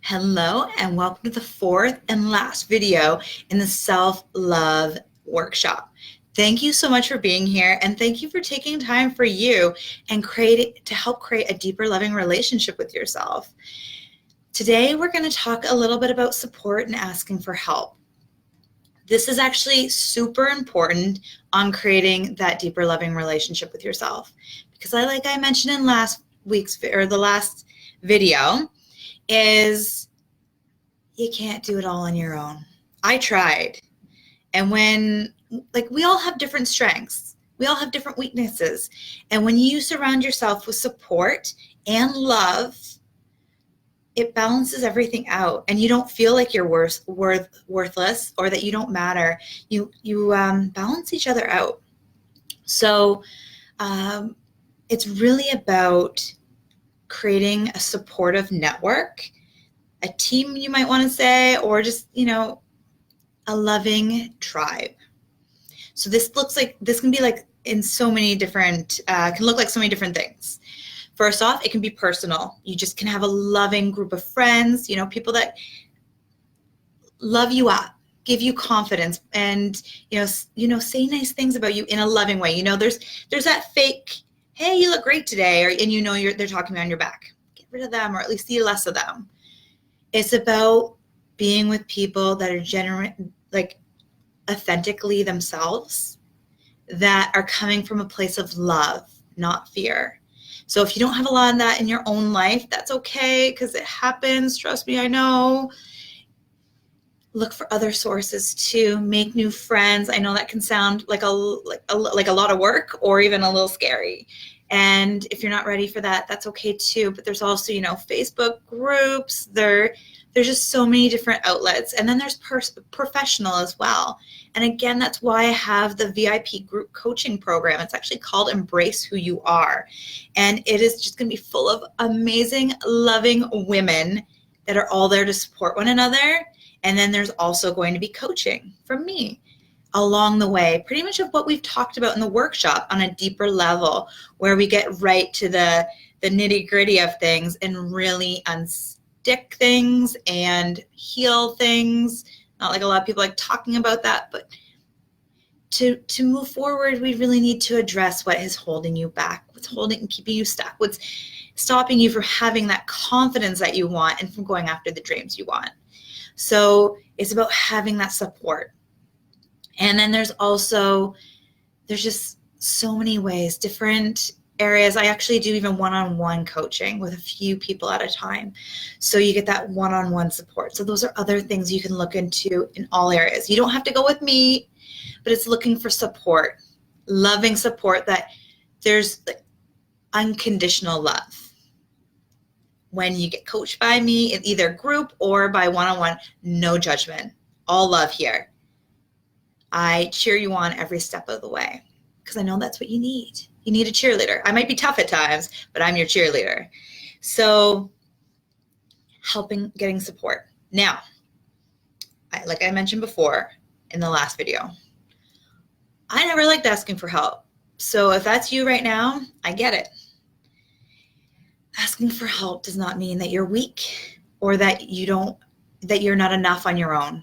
Hello and welcome to the fourth and last video in the self-love workshop. Thank you so much for being here, and thank you for taking time for you and to help create a deeper loving relationship with yourself. Today we're going to talk a little bit about support and asking for help. This is actually super important on creating that deeper loving relationship with yourself, because like I mentioned in the last video, is you can't do it all on your own. I tried. And we all have different strengths. We all have different weaknesses. And when you surround yourself with support and love, it balances everything out, and you don't feel like you're worthless or that you don't matter. You balance each other out. So it's really about creating a supportive network, a team, you might want to say, or just, a loving tribe. So this can be like in so many different, can look like so many different things. First off, it can be personal. You just can have a loving group of friends, people that love you up, give you confidence, and, say nice things about you in a loving way. There's that fake, hey, you look great today, they're talking behind your back. Get rid of them, or at least see less of them. It's about being with people that are genuine, like authentically themselves, that are coming from a place of love, not fear. So if you don't have a lot of that in your own life, that's okay, because it happens. Trust me, I know. Look for other sources too. Make new friends. I know that can sound like a lot of work, or even a little scary. And if you're not ready for that, that's okay too. But there's also, Facebook groups. There's just so many different outlets. And then there's professional as well. And again, that's why I have the VIP group coaching program. It's actually called Embrace Who You Are. And it is just going to be full of amazing, loving women that are all there to support one another. And then there's also going to be coaching from me along the way, pretty much of what we've talked about in the workshop on a deeper level, where we get right to the nitty-gritty of things and really unstick things and heal things. Not like a lot of people like talking about that, but to move forward, we really need to address what is holding you back, what's holding and keeping you stuck, what's stopping you from having that confidence that you want and from going after the dreams you want. So it's about having that support. And then there's just so many ways, different areas. I actually do even one-on-one coaching with a few people at a time. So you get that one-on-one support. So those are other things you can look into in all areas. You don't have to go with me, but it's looking for support, loving support, that there's unconditional love. When you get coached by me in either group or by one-on-one, no judgment, all love here. I cheer you on every step of the way, because I know that's what you need. You need a cheerleader. I might be tough at times, but I'm your cheerleader. So getting support. Now, like I mentioned before in the last video, I never liked asking for help. So if that's you right now, I get it. Asking for help does not mean that you're weak or that you're not enough on your own.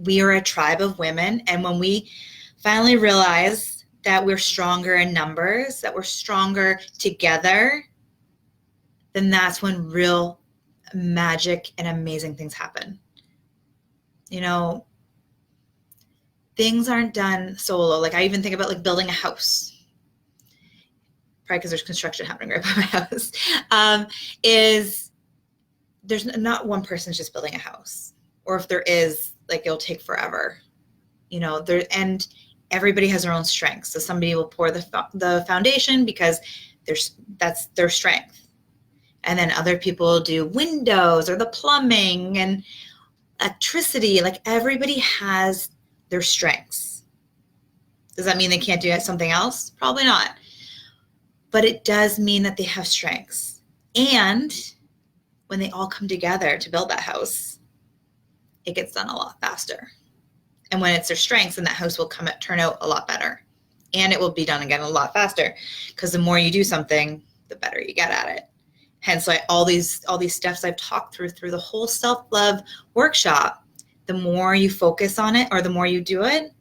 We are a tribe of women, and when we finally realize that we're stronger in numbers, that we're stronger together, then that's when real magic and amazing things happen. Things aren't done solo. Like I even think about building a house. Probably because there's construction happening right by my house. There's not one person's just building a house, or if there is, it'll take forever, and everybody has their own strengths. So somebody will pour the foundation because that's their strength. And then other people do windows or the plumbing and electricity. Everybody has their strengths. Does that mean they can't do something else? Probably not. But it does mean that they have strengths. And when they all come together to build that house, it gets done a lot faster. And when it's their strengths, then that house will turn out a lot better. And it will be done again a lot faster, because the more you do something, the better you get at it. Hence, like all these steps I've talked through the whole self-love workshop. The more you focus on it, or the more you do it,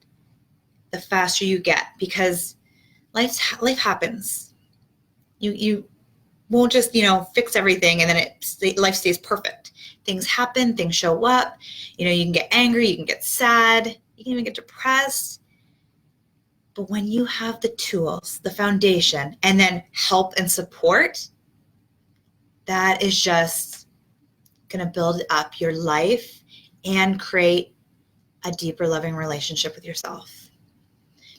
the faster you get, because life happens. You won't just, fix everything and then life stays perfect. Things happen, things show up. You can get angry, you can get sad, you can even get depressed. But when you have the tools, the foundation, and then help and support, that is just going to build up your life and create a deeper, loving relationship with yourself.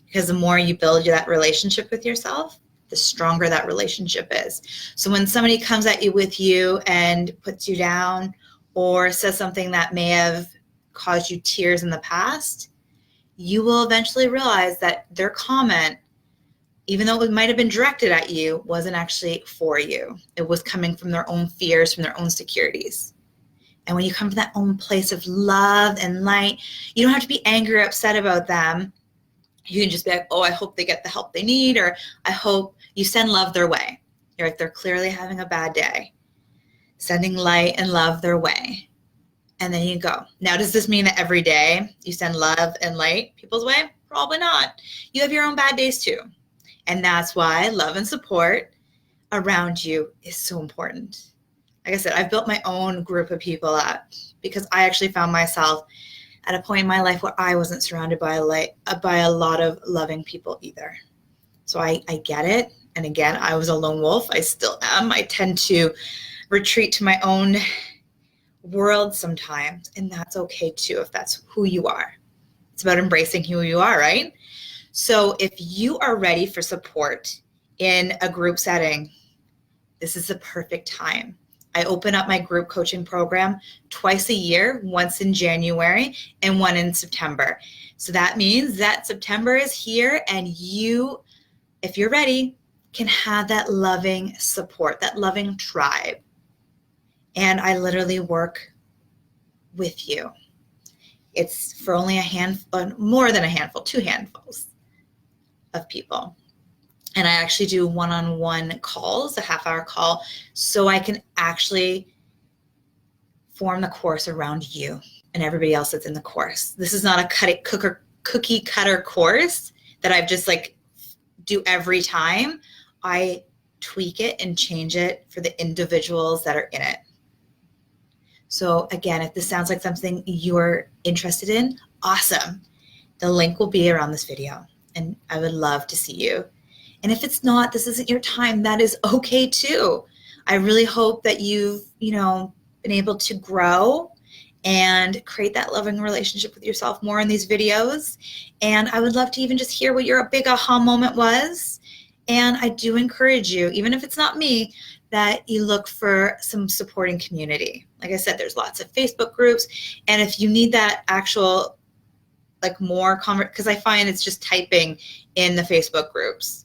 Because the more you build that relationship with yourself, the stronger that relationship is. So when somebody comes at you and puts you down, or says something that may have caused you tears in the past, you will eventually realize that their comment, even though it might have been directed at you, wasn't actually for you. It was coming from their own fears, from their own insecurities. And when you come from that own place of love and light, you don't have to be angry or upset about them. You can just be like, oh, I hope they get the help they need, or I hope you send love their way. You're like, they're clearly having a bad day. Sending light and love their way. And then you go. Now, does this mean that every day you send love and light people's way? Probably not. You have your own bad days too. And that's why love and support around you is so important. Like I said, I've built my own group of people up because I actually found myself at a point in my life where I wasn't surrounded by a lot of loving people either. So I get it. And again, I was a lone wolf. I still am. I tend to retreat to my own world sometimes. And that's okay too, if that's who you are. It's about embracing who you are, right? So if you are ready for support in a group setting, this is the perfect time. I open up my group coaching program twice a year, once in January and one in September. So that means that September is here, and you, if you're ready, can have that loving support, that loving tribe. And I literally work with you. It's for only more than a handful, 2 handfuls of people. And I actually do one-on-one calls, a half-hour call, so I can actually form the course around you and everybody else that's in the course. This is not a cookie cutter course that I've just do every time. I tweak it and change it for the individuals that are in it. So again, if this sounds like something you're interested in, awesome. The link will be around this video, and I would love to see you. And if it's not, this isn't your time, that is okay too. I really hope that you've, been able to grow and create that loving relationship with yourself more in these videos. And I would love to even just hear what your big aha moment was. And I do encourage you, even if it's not me, that you look for some supporting community. Like I said, there's lots of Facebook groups. And if you need that actual, more because I find it's just typing in the Facebook groups.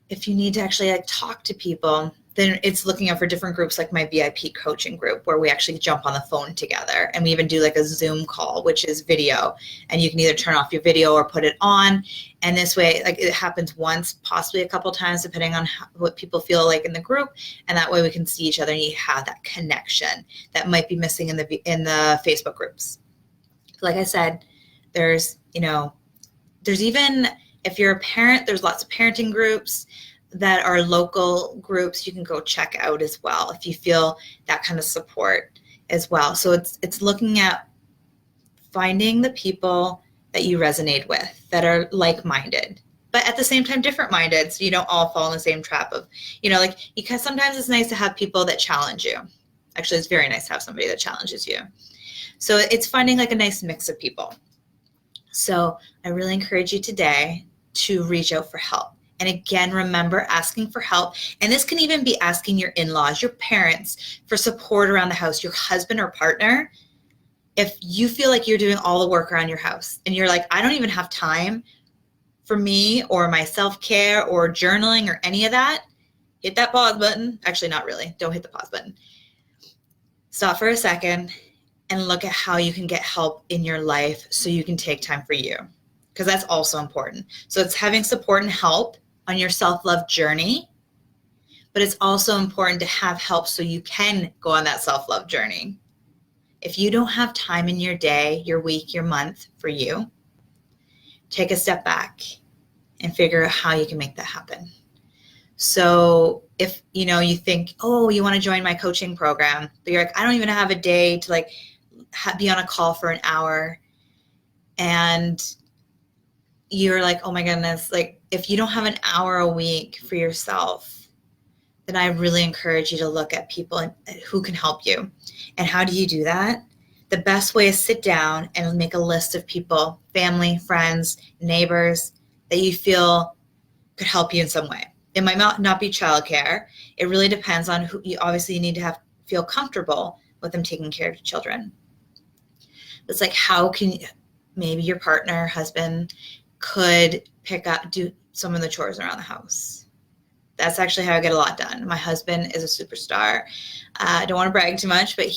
If you need to actually talk to people, then it's looking out for different groups, like my VIP coaching group, where we actually jump on the phone together, and we even do a Zoom call, which is video, and you can either turn off your video or put it on. And this way, it happens once, possibly a couple times, depending on what people feel like in the group. And that way we can see each other, and you have that connection that might be missing in the Facebook groups. Like I said, there's even, if you're a parent, there's lots of parenting groups that are local groups you can go check out as well if you feel that kind of support as well. So it's looking at finding the people that you resonate with that are like-minded, but at the same time different-minded, so you don't all fall in the same trap of, because sometimes it's nice to have people that challenge you. Actually, it's very nice to have somebody that challenges you. So it's finding a nice mix of people. So I really encourage you today to reach out for help. And again, remember, asking for help. And this can even be asking your in-laws, your parents, for support around the house, your husband or partner. If you feel like you're doing all the work around your house and you're like, I don't even have time for me or my self-care or journaling or any of that, hit that pause button. Actually, not really. Don't hit the pause button. Stop for a second and look at how you can get help in your life so you can take time for you, because that's also important. So it's having support and help on your self-love journey, but it's also important to have help so you can go on that self-love journey. If you don't have time in your day, your week, your month for you, take a step back and figure out how you can make that happen. So if, you think, oh, you want to join my coaching program, but you're like, I don't even have a day to like be on a call for an hour. And you're like, oh my goodness, like if you don't have an hour a week for yourself, then I really encourage you to look at people who can help you. And how do you do that? The best way is sit down and make a list of people, family, friends, neighbors that you feel could help you in some way. It might not be childcare. It really depends on who you obviously need to feel comfortable with them taking care of children. It's like, how can maybe your partner, husband could do some of the chores around the house. That's actually how I get a lot done. My husband is a superstar. I don't want to brag too much, but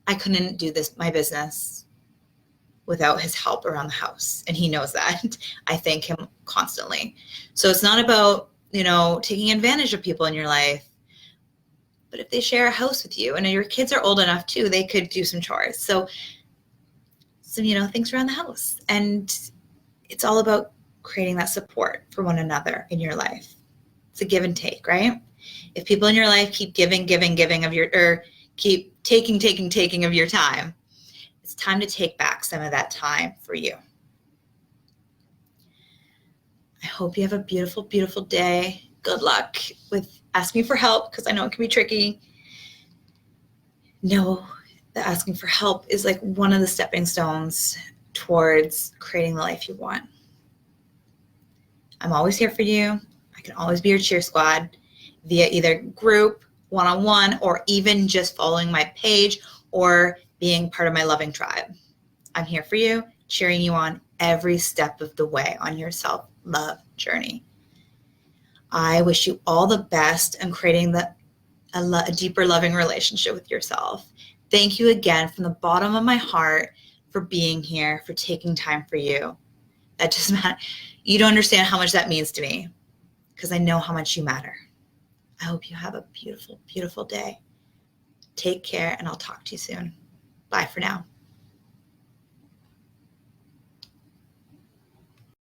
I couldn't do my business without his help around the house. And he knows that. I thank him constantly. So it's not about, taking advantage of people in your life. But if they share a house with you and your kids are old enough too, they could do some chores. So things around the house. And it's all about creating that support for one another in your life. It's a give and take, right? If people in your life keep giving or keep taking of your time, it's time to take back some of that time for you. I hope you have a beautiful, beautiful day. Good luck with asking for help, because I know it can be tricky. Know that asking for help is like one of the stepping stones towards creating the life you want. I'm always here for you. I can always be your cheer squad via either group, one-on-one, or even just following my page or being part of my loving tribe. I'm here for you, cheering you on every step of the way on your self-love journey. I wish you all the best in creating a deeper loving relationship with yourself. Thank you again from the bottom of my heart for being here, for taking time for you. That just you don't understand how much that means to me, because I know how much you matter. I hope you have a beautiful, beautiful day. Take care, and I'll talk to you soon. Bye for now.